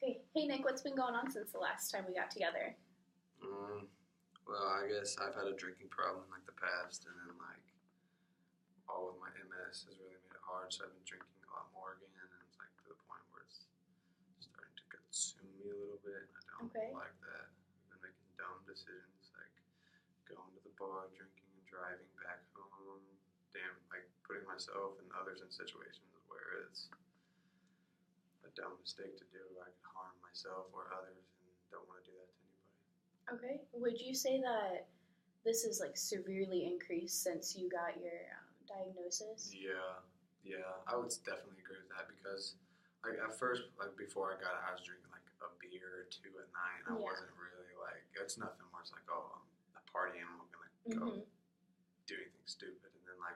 Okay. Hey, Nick, what's been going on since the last time we got together? Um, well, I guess I've had a drinking problem in like the past, and then like all with my MS has really made it hard. So I've been drinking a lot more again, and it's like to the point where it's starting to consume me a little bit. I don't Okay. like that. I've been making dumb decisions, like going to the bar, drinking, and driving back home. Damn, like putting myself and others in situations where it's a dumb mistake to do. I could harm myself or others, and don't want to do that to anybody. Okay. Would you say that this is like severely increased since you got your diagnosis? Yeah, I would definitely agree with that because, like, at first, like, before I got it, I was drinking, like, a beer or two at night, and I Yeah. wasn't really, like, it's nothing where it's like, oh, I'm a party and I'm gonna go Mm-hmm. do anything stupid, and then, like,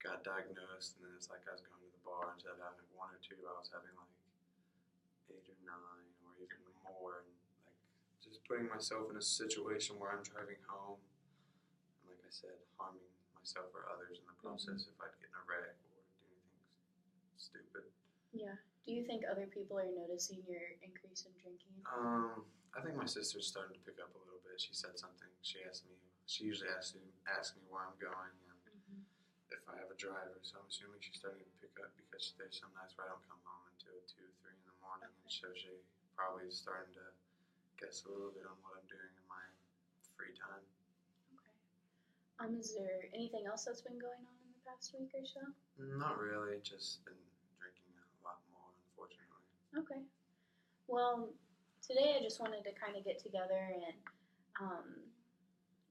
got diagnosed, and then it's like I was going to the bar, instead of having one or two, I was having, like, 8 or 9 or even more, and, like, just putting myself in a situation where I'm driving home, and like I said, harming myself or others in the process if I'd get in a wreck or do anything stupid. Yeah. Do you think other people are noticing your increase in drinking? I think my sister's starting to pick up a little bit. She said something. She usually asks me where I'm going and Mm-hmm. if I have a driver. So I'm assuming she's starting to pick up because there's some nights where I don't come home until 2, 3 in the morning, and so she probably is starting to guess a little bit on what I'm doing in my free time. Okay. Is there anything else that's been going on in the past week or so? Not really. Just been drinking a lot more, unfortunately. Okay. Well, today I just wanted to kind of get together and um,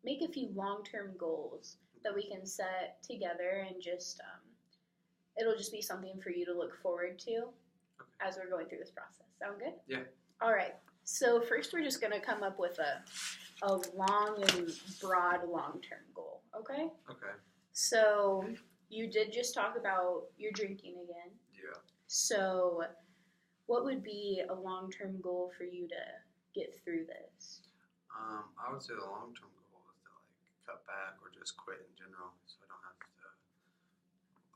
make a few long-term goals that we can set together, and just it'll just be something for you to look forward to Okay. as we're going through this process. Sound good? Yeah. All right. So first, we're just going to come up with a long and broad long-term goal. Okay. Okay. So you did just talk about your drinking again. Yeah. So what would be a long-term goal for you to get through this? I would say the long-term goal is to like cut back or just quit in general, so I don't have to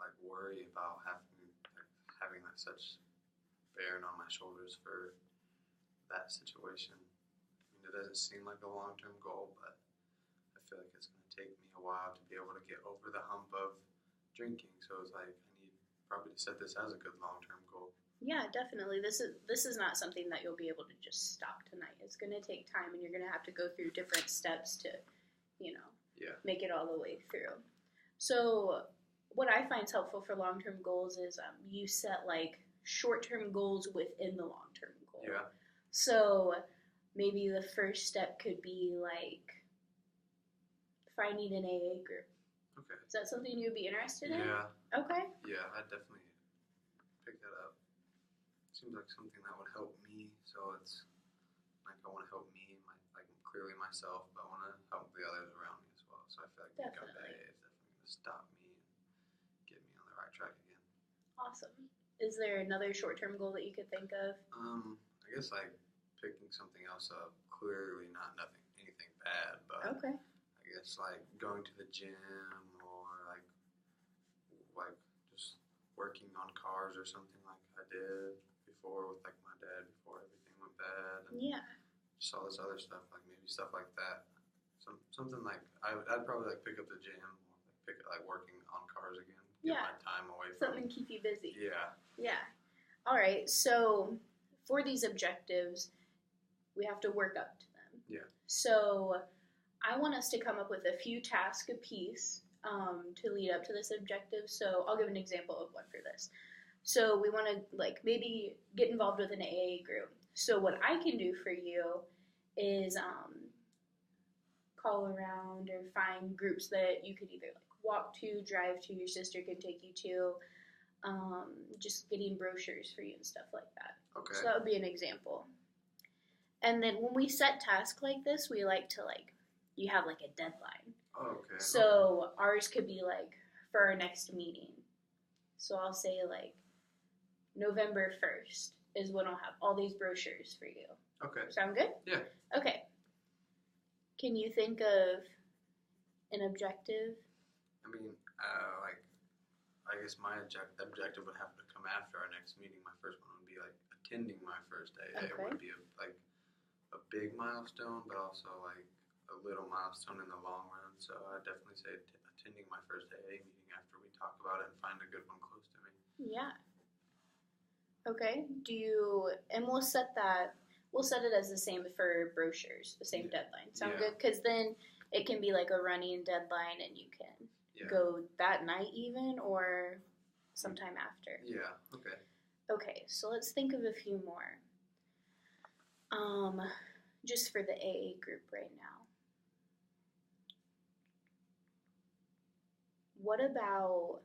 like worry about having that such bearing on my shoulders for that situation. I mean, it doesn't seem like a long-term goal, but I feel like it's going to take me a while to be able to get over the hump of drinking. So it's like I need probably to set this as a good long-term goal. Yeah, definitely. This is not something that you'll be able to just stop tonight. It's going to take time, and you're going to have to go through different steps to, Yeah. make it all the way through. So what I find is helpful for long-term goals is you set like short-term goals within the long-term goal. Yeah. So maybe the first step could be like finding an AA group. Okay. Is that something you'd be interested in? Yeah. Okay. Yeah, I'd definitely pick that up. Seems like something that would help me. So it's like I want to help me, like clearly myself, but I want to help the others around me as well. So I feel like picking up Definitely. AA is definitely going to stop me and get me on the right track again. Awesome. Is there another short-term goal that you could think of? I guess like picking something else up. Clearly not anything bad, but Okay. I guess like going to the gym or like just working on cars or something like I did before with like my dad before everything went bad, and Yeah. just all this other stuff, like maybe stuff like that. Something like I'd probably like pick up the gym or like pick like working on cars again. Get Yeah. my time away from. Something to keep you busy. Yeah. Yeah. All right. So for these objectives, we have to work up to them. Yeah. So I want us to come up with a few tasks apiece to lead up to this objective. So I'll give an example of one for this. So we want to like maybe get involved with an AA group. So what I can do for you is call around or find groups that you could either like walk to, drive to, your sister can take you to, just getting brochures for you and stuff like that. Okay. So that would be an example. And then when we set tasks like this, we like to you have like a deadline. Oh, okay. So ours could be like for our next meeting. So I'll say like November 1st is when I'll have all these brochures for you. Okay. Sound good? Yeah. Okay. Can you think of an objective? I mean, I guess my objective would have to come after our next meeting. My first one would be like attending my first first day. It Okay. would be a big milestone, but also like a little milestone in the long run. So I'd definitely say attending my first AA meeting after we talk about it and find a good one close to me. Yeah. Okay. And we'll set it as the same for brochures, the same deadline. Sound Yeah. good? Because then it can be like a running deadline and you can go that night even or sometime after. Yeah, okay. Okay, so let's think of a few more. Just for the AA group right now. What about,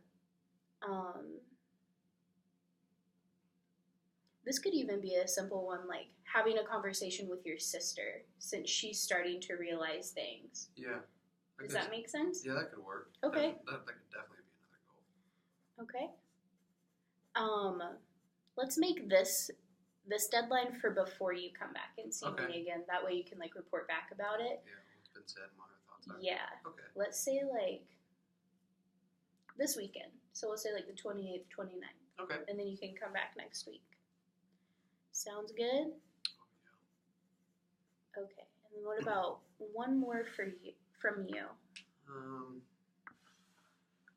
this could even be a simple one, like having a conversation with your sister since she's starting to realize things. Yeah. Does that make sense? Yeah, that could work. Okay. That could definitely be another goal. Okay. Let's make this deadline for before you come back and see me again. That way you can like report back about it. Yeah, what's been said, what our thoughts are. Yeah. Okay. Let's say like this weekend. So we'll say like the 28th, 29th. Okay. And then you can come back next week. Sounds good? Okay. And then what about one more from you? I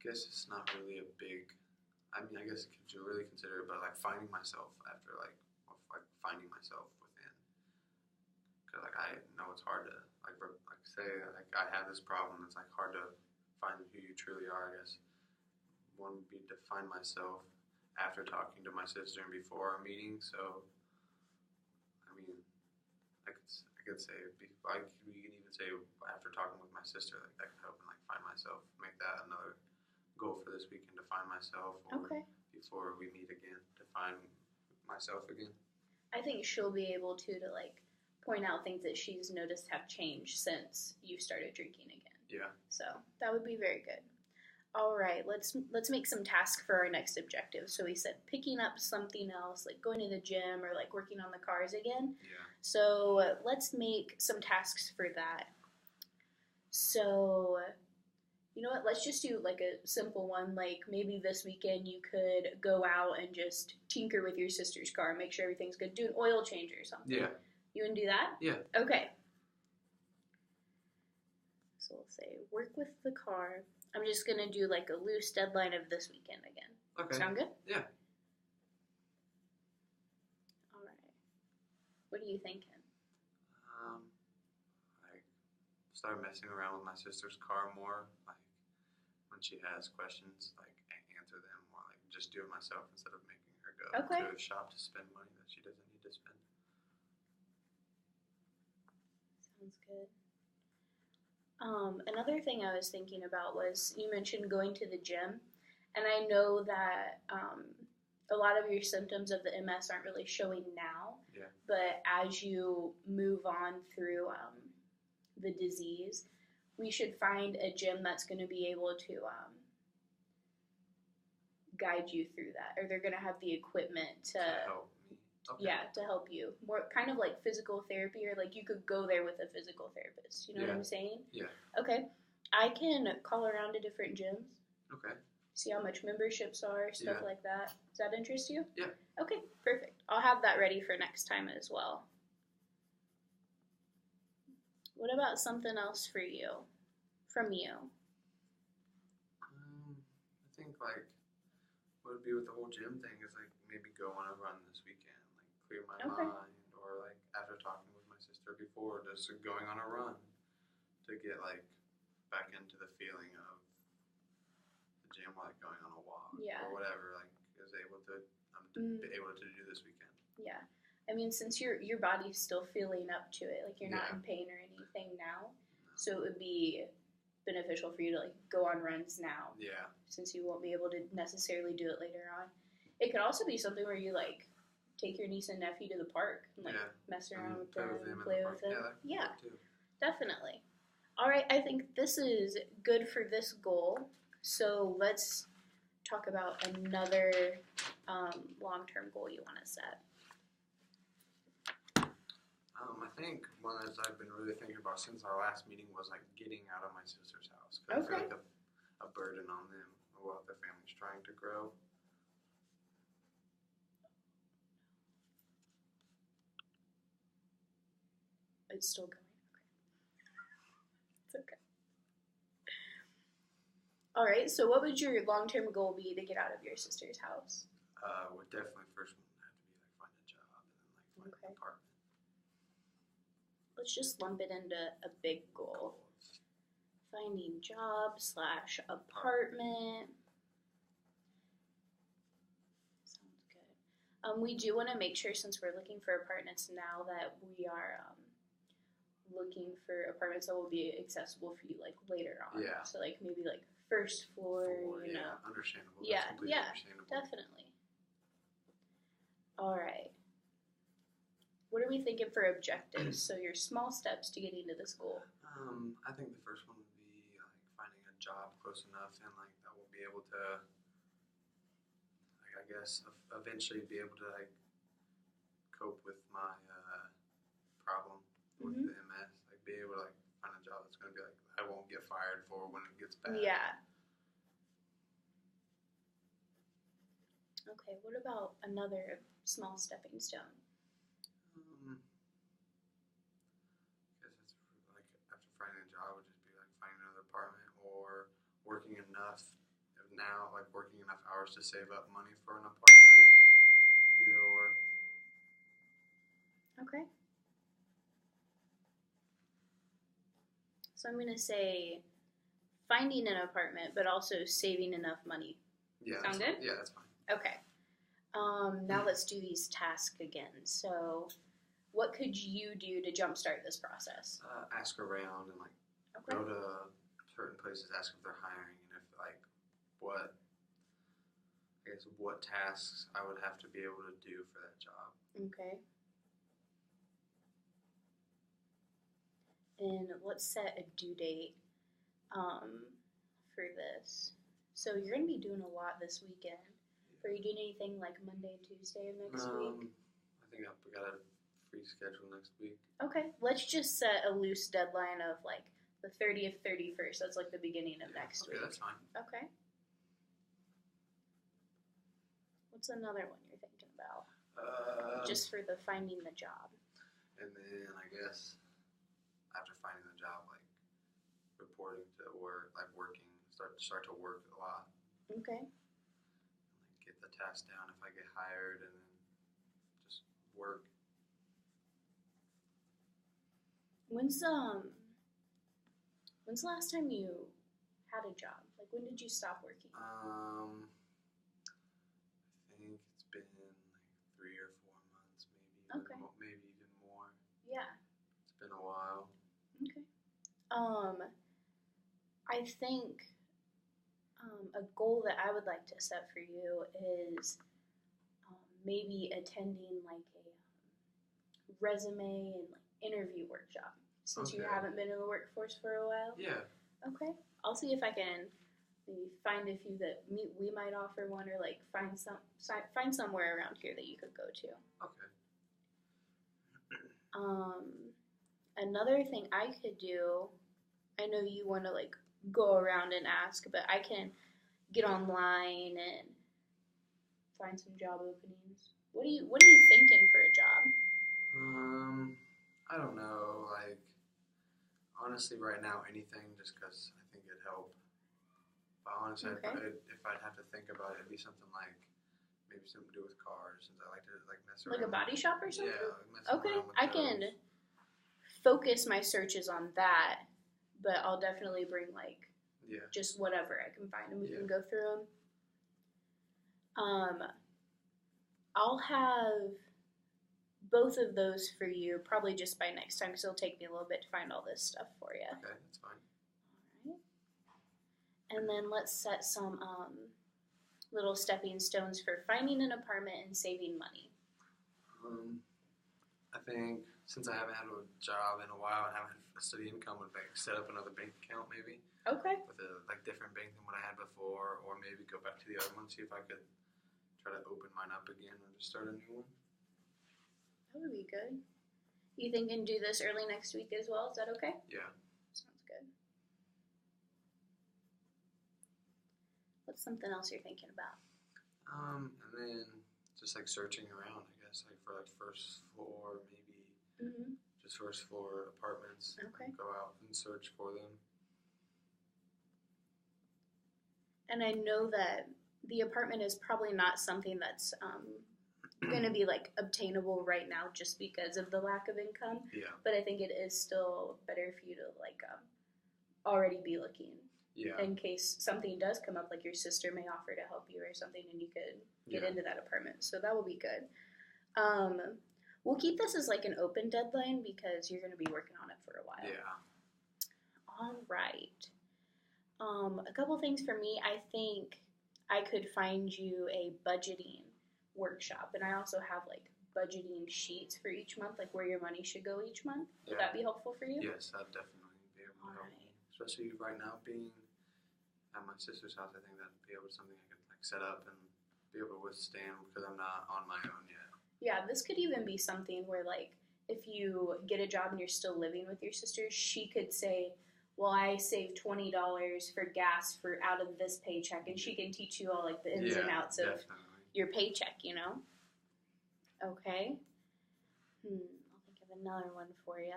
guess it's not really a big. I mean, I guess you really consider it, but like finding myself after like finding myself within. Because like I know it's hard to like say like I have this problem. It's like hard to find who you truly are. I guess one would be to find myself after talking to my sister and before our meeting. So I mean, I could say like we can even say after talking with my sister, like that could help me like find myself. Make that another goal for this weekend to find myself. Or before we meet again to find myself again. I think she'll be able to like point out things that she's noticed have changed since you started drinking again. Yeah. So that would be very good. All right, let's make some tasks for our next objective. So we said picking up something else, like going to the gym or like working on the cars again. Yeah. So let's make some tasks for that. So you know what, let's just do like a simple one, like maybe this weekend you could go out and just tinker with your sister's car, make sure everything's good, do an oil change or something. Yeah. You want to do that? Yeah. Okay. So we'll say work with the car. I'm just going to do like a loose deadline of this weekend again. Okay. Sound good? Yeah. All right. What are you thinking? Like start messing around with my sister's car more. Like when she has questions, like answer them, or like just do it myself instead of making her go to a shop to spend money that she doesn't need to spend. Sounds good. Another thing I was thinking about was you mentioned going to the gym, and I know that a lot of your symptoms of the MS aren't really showing now. Yeah. But as you move on through the disease, we should find a gym that's going to be able to guide you through that, or they're going to have the equipment to help me. Okay. Yeah, to help you. More kind of like physical therapy, or like you could go there with a physical therapist. You know what I'm saying? Yeah. Okay. I can call around to different gyms. Okay. See how much memberships are, stuff like that. Does that interest you? Yeah. Okay, perfect. I'll have that ready for next time as well. What about something else for you? From you? I think like what would be with the whole gym thing is like maybe go on a run this weekend, like clear my mind, or like after talking with my sister before, just going on a run to get like back into the feeling of the gym, like going on a walk or whatever. Like is able to able to do this weekend. Yeah, I mean since your body's still feeling up to it, like you're not in pain or anything now, so it would be beneficial for you to like go on runs now. Yeah. Since you won't be able to necessarily do it later on. It could also be something where you like take your niece and nephew to the park and like mess around with them and play with them. Yeah, definitely. All right, I think this is good for this goal. So let's talk about another long-term goal you want to set. I think one that I've been really thinking about since our last meeting was like getting out of my sister's house. Cause I feel like a burden on them while their family's trying to grow. It's still going. Okay. It's okay. All right. So, what would your long-term goal be to get out of your sister's house? Would definitely first one have to be like find a job and then like find Okay. an apartment. Let's just lump it into a big goal. Finding job / apartment. Sounds good. We do want to make sure, since we're looking for apartments now, that we are looking for apartments that will be accessible for you like later on. Yeah. So like maybe like first floor, you know. Understandable. Yeah, That's completely understandable. Definitely. All right. What are we thinking for objectives? So your small steps to getting to this goal. I think the first one would be like finding a job close enough and like that will be able to, like I guess, eventually be able to like cope with my problem with the MS. Like be able to like find a job that's gonna be like I won't get fired for when it gets bad. Yeah. Okay. What about another small stepping stone? I guess it's like after finding a job would just be like finding another apartment or working enough hours to save up money for an apartment. Either or. Okay. So I'm gonna say finding an apartment, but also saving enough money. Yeah. Sound good? Yeah, that's fine. Okay. Now let's do these tasks again. So, what could you do to jumpstart this process? Ask around and like go to certain places, ask if they're hiring and if like what tasks I would have to be able to do for that job. Okay. And let's set a due date for this. So you're gonna be doing a lot this weekend. Are you doing anything like Monday, Tuesday of next week? I think we got a free schedule next week. Okay, let's just set a loose deadline of like the 30th, 31st. That's like the beginning of next week. Okay, that's fine. Okay. What's another one you're thinking about? Just for the finding the job. And then I guess after finding the job, like reporting to work, like working, start to work a lot. Okay. Like get the task down if I get hired, and then just work. When's the last time you had a job? Like when did you stop working? I think it's been like 3 or 4 months, maybe. Okay. Maybe even more. Yeah. It's been a while. Okay. I think a goal that I would like to set for you is maybe attending like a resume and like interview workshop since you haven't been in the workforce for a while. Yeah. Okay. I'll see if I can maybe find a few that we might offer one, or like find somewhere around here that you could go to. Okay. Another thing I could do, I know you want to like go around and ask, but I can get online and find some job openings. What are you thinking for a job? I don't know. Like honestly, right now, anything, just because I think it'd help. But honestly, if I'd have to think about it, it'd be something like maybe something to do with cars, since I like to like mess around. Like a body shop or something? Yeah. Okay, I can focus my searches on that, but I'll definitely bring like just whatever I can find, and we can go through them. I'll have both of those for you probably just by next time, because it'll take me a little bit to find all this stuff for you. Okay, that's fine. All right. And then let's set some little stepping stones for finding an apartment and saving money. I think since I haven't had a job in a while and haven't had a steady income, would like set up another bank account maybe. Okay. With a like different bank than what I had before, or maybe go back to the other one, see if I could try to open mine up again or just start a new one. That would be good. You thinking do this early next week as well? Is that okay? Yeah. Sounds good. What's something else you're thinking about? And then just like searching around, I guess, like for like first floor, maybe just source for apartments. Okay. Go out and search for them. And I know that the apartment is probably not something that's going to be like obtainable right now just because of the lack of income. Yeah. But I think it is still better for you to like already be looking Yeah. in case something does come up, like your sister may offer to help you or something, and you could get into that apartment. So that will be good. We'll keep this as like an open deadline because you're going to be working on it for a while. Yeah. All right. A couple things for me. I think I could find you a budgeting workshop, and I also have like budgeting sheets for each month, like where your money should go each month. Would that be helpful for you? Yes, that'd definitely be able to help me. Especially right now being at my sister's house, I think that'd be able to something I could like set up and be able to withstand because I'm not on my own yet. Yeah, this could even be something where like if you get a job and you're still living with your sister, she could say, well, I saved $20 for gas for out of this paycheck, and she can teach you all like the ins and outs of your paycheck, you know? Okay. I'll think of another one for you.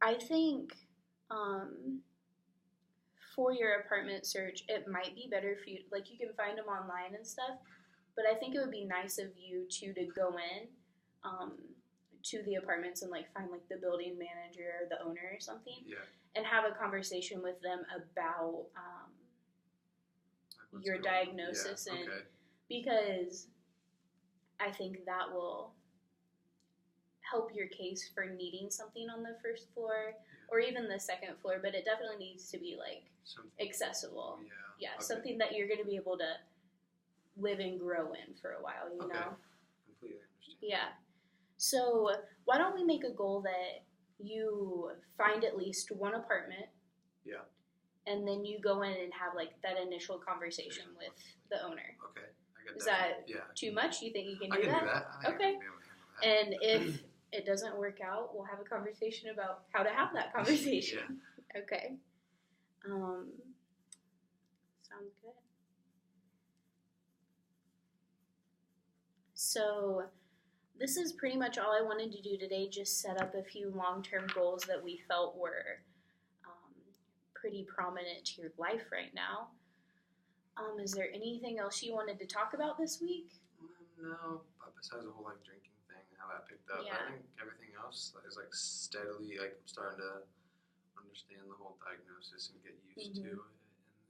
I think for your apartment search, it might be better for you, like you can find them online and stuff, but I think it would be nice of you to go in to the apartments and like find like the building manager or the owner or something, and have a conversation with them about your diagnosis because I think that will help your case for needing something on the first floor or even the second floor, but it definitely needs to be like accessible. Something that you're going to be able to live and grow in for a while, you know? Completely understand. Yeah. So why don't we make a goal that you find at least one apartment. Yeah. And then you go in and have like that initial conversation with the owner. Okay. Is that too much? You think you can do that? I can do that. Okay. And if it doesn't work out, we'll have a conversation about how to have that conversation. Okay. Sounds good. So this is pretty much all I wanted to do today, just set up a few long-term goals that we felt were pretty prominent to your life right now. Is there anything else you wanted to talk about this week? No, besides the whole like drinking thing, how that picked up. I think everything else is like steadily, like I'm starting to understand the whole diagnosis and get used to it.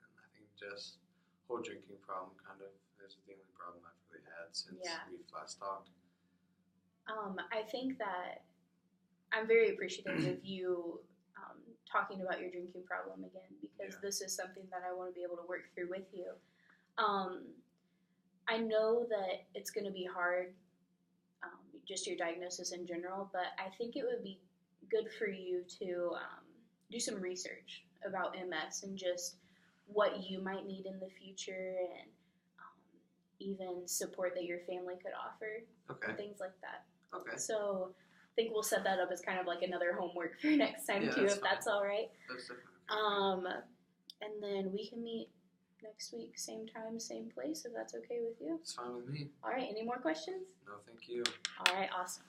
And I think just whole drinking problem kind of is the only problem I've really had since we've last talked. I think that I'm very appreciative of you talking about your drinking problem again, because this is something that I want to be able to work through with you. I know that it's going to be hard, just your diagnosis in general, but I think it would be good for you to do some research about MS and just what you might need in the future and even support that your family could offer and things like that. Okay. So I think we'll set that up as kind of like another homework for next time too, if that's all right. That's definitely okay. And then we can meet next week, same time, same place, if that's okay with you. It's fine with me. All right, any more questions? No, thank you. All right, awesome.